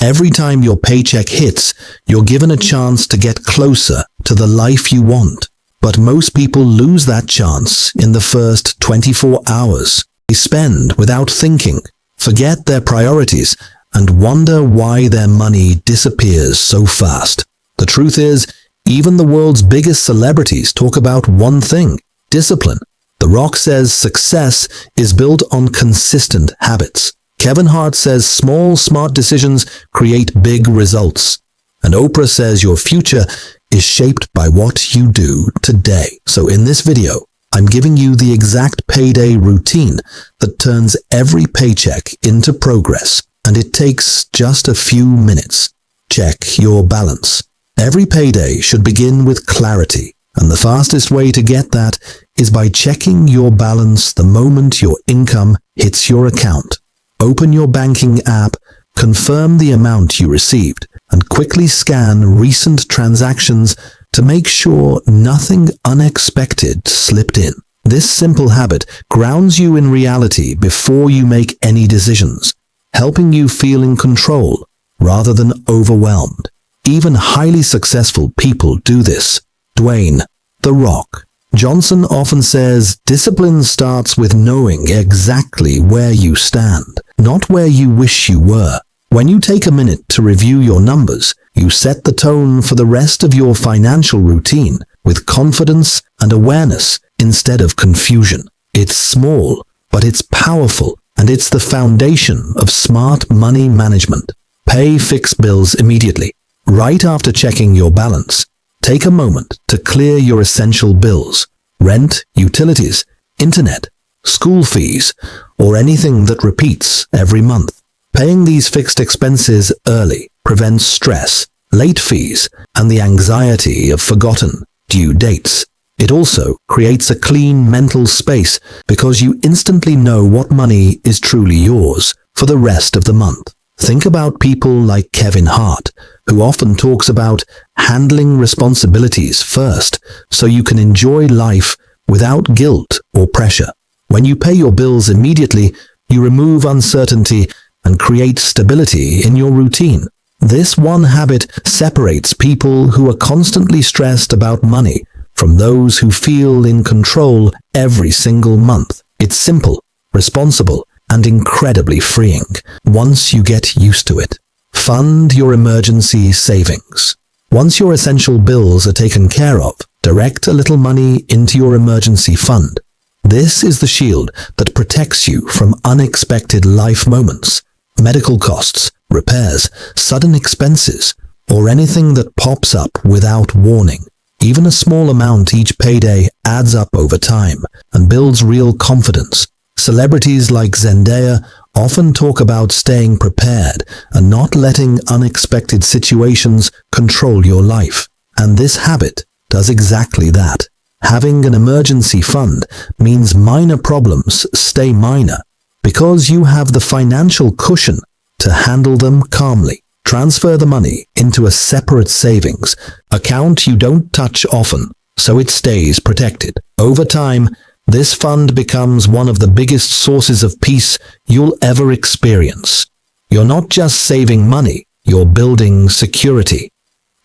Every time your paycheck hits, you're given a chance to get closer to the life you want. But most people lose that chance in the first 24 hours. They spend without thinking, forget their priorities, and wonder why their money disappears so fast. The truth is, even the world's biggest celebrities talk about one thing: discipline. The Rock says success is built on consistent habits. Kevin Hart says small, smart decisions create big results. And Oprah says your future is shaped by what you do today. So in this video, I'm giving you the exact payday routine that turns every paycheck into progress. And it takes just a few minutes. Check your balance. Every payday should begin with clarity. And the fastest way to get that is by checking your balance the moment your income hits your account. Open your banking app, confirm the amount you received, and quickly scan recent transactions to make sure nothing unexpected slipped in. This simple habit grounds you in reality before you make any decisions, helping you feel in control rather than overwhelmed. Even highly successful people do this. Dwayne "The Rock" Johnson often says discipline starts with knowing exactly where you stand, not where you wish you were. When you take a minute to review your numbers, you set the tone for the rest of your financial routine with confidence and awareness instead of confusion. It's small, but it's powerful, and it's the foundation of smart money management. Pay fixed bills immediately. Right after checking your balance, take a moment to clear your essential bills: rent, utilities, internet, school fees, or anything that repeats every month. Paying these fixed expenses early prevents stress, late fees, and the anxiety of forgotten due dates. It also creates a clean mental space because you instantly know what money is truly yours for the rest of the month. Think about people like Kevin Hart, who often talks about handling responsibilities first so you can enjoy life without guilt or pressure. When you pay your bills immediately, you remove uncertainty and create stability in your routine. This one habit separates people who are constantly stressed about money from those who feel in control every single month. It's simple, responsible, and incredibly freeing once you get used to it. Fund your emergency savings. Once your essential bills are taken care of, direct a little money into your emergency fund. This is the shield that protects you from unexpected life moments, medical costs, repairs, sudden expenses, or anything that pops up without warning. Even a small amount each payday adds up over time and builds real confidence. Celebrities like Zendaya often talk about staying prepared and not letting unexpected situations control your life. And this habit does exactly that. Having an emergency fund means minor problems stay minor because you have the financial cushion to handle them calmly. Transfer the money into a separate savings account you don't touch often, so it stays protected. Over time, this fund becomes one of the biggest sources of peace you'll ever experience. You're not just saving money, you're building security.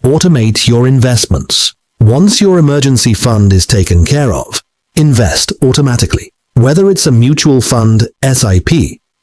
Automate your investments. Once your emergency fund is taken care of, invest automatically. Whether it's a mutual fund, SIP,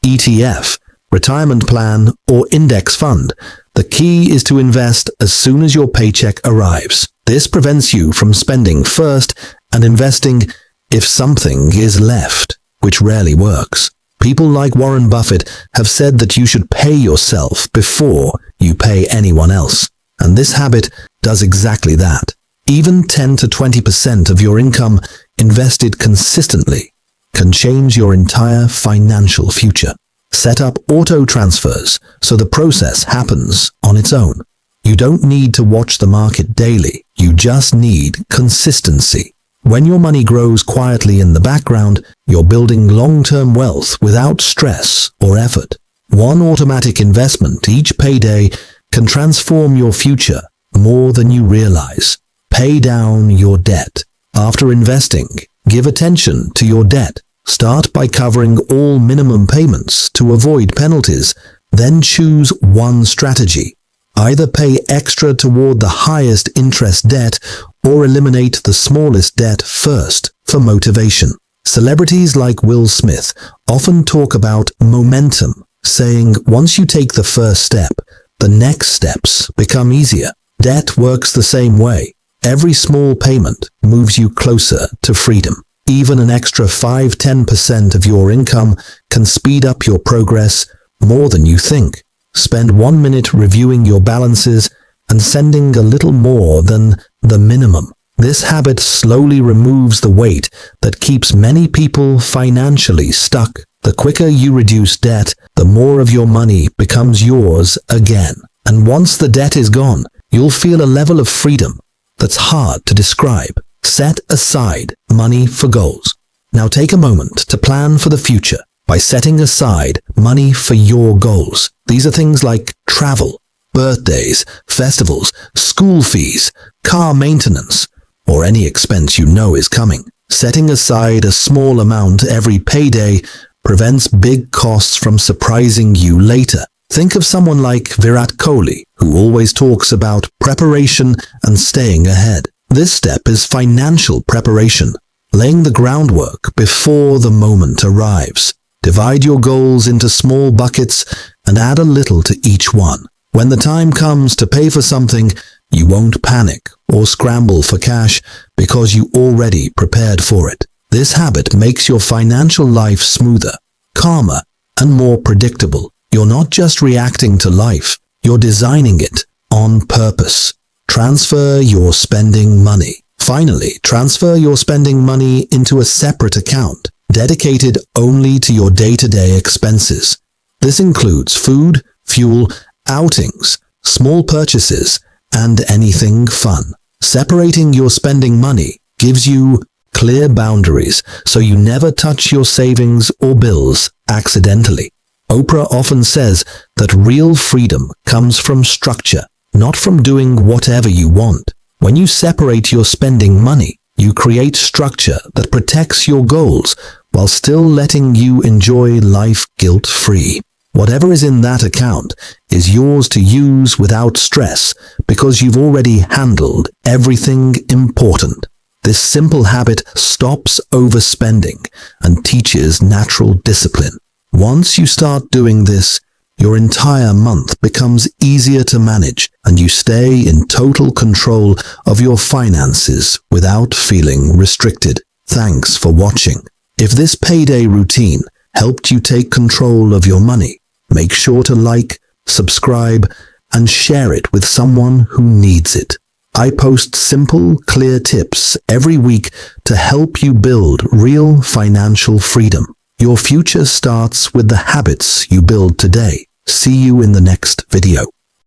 ETF, retirement plan, or index fund, the key is to invest as soon as your paycheck arrives. This prevents you from spending first and investing if something is left, which rarely works. People like Warren Buffett have said that you should pay yourself before you pay anyone else. And this habit does exactly that. Even 10 to 20% of your income invested consistently can change your entire financial future. Set up auto transfers so the process happens on its own. You don't need to watch the market daily. You just need consistency. When your money grows quietly in the background, you're building long-term wealth without stress or effort. One automatic investment each payday can transform your future more than you realize. Pay down your debt. After investing, give attention to your debt. Start by covering all minimum payments to avoid penalties Then choose one strategy. Either pay extra toward the highest interest debt or eliminate the smallest debt first for motivation. Celebrities like Will Smith often talk about momentum, saying once you take the first step, the next steps become easier. Debt works the same way. Every small payment moves you closer to freedom. Even an extra 5–10% of your income can speed up your progress more than you think. Spend 1 minute reviewing your balances and sending a little more than the minimum. This habit slowly removes the weight that keeps many people financially stuck. The quicker you reduce debt, the more of your money becomes yours again. And once the debt is gone, you'll feel a level of freedom that's hard to describe. Set aside money for goals. Now take a moment to plan for the future by setting aside money for your goals. These are things like travel, birthdays, festivals, school fees, car maintenance, or any expense you know is coming. Setting aside a small amount every payday prevents big costs from surprising you later. Think of someone like Virat Kohli, who always talks about preparation and staying ahead. This step is financial preparation, laying the groundwork before the moment arrives. Divide your goals into small buckets and add a little to each one. When the time comes to pay for something, you won't panic or scramble for cash because you already prepared for it. This habit makes your financial life smoother, calmer, and more predictable. You're not just reacting to life, you're designing it on purpose. Transfer your spending money. Finally, transfer your spending money into a separate account, dedicated only to your day-to-day expenses. This includes food, fuel, outings, small purchases, and anything fun. Separating your spending money gives you clear boundaries so you never touch your savings or bills accidentally. Oprah often says that real freedom comes from structure, not from doing whatever you want. When you separate your spending money, you create structure that protects your goals while still letting you enjoy life guilt-free. Whatever is in that account is yours to use without stress because you've already handled everything important. This simple habit stops overspending and teaches natural discipline. Once you start doing this, your entire month becomes easier to manage and you stay in total control of your finances without feeling restricted. Thanks for watching. If this payday routine helped you take control of your money, make sure to like, subscribe, and share it with someone who needs it. I post simple, clear tips every week to help you build real financial freedom. Your future starts with the habits you build today. See you in the next video.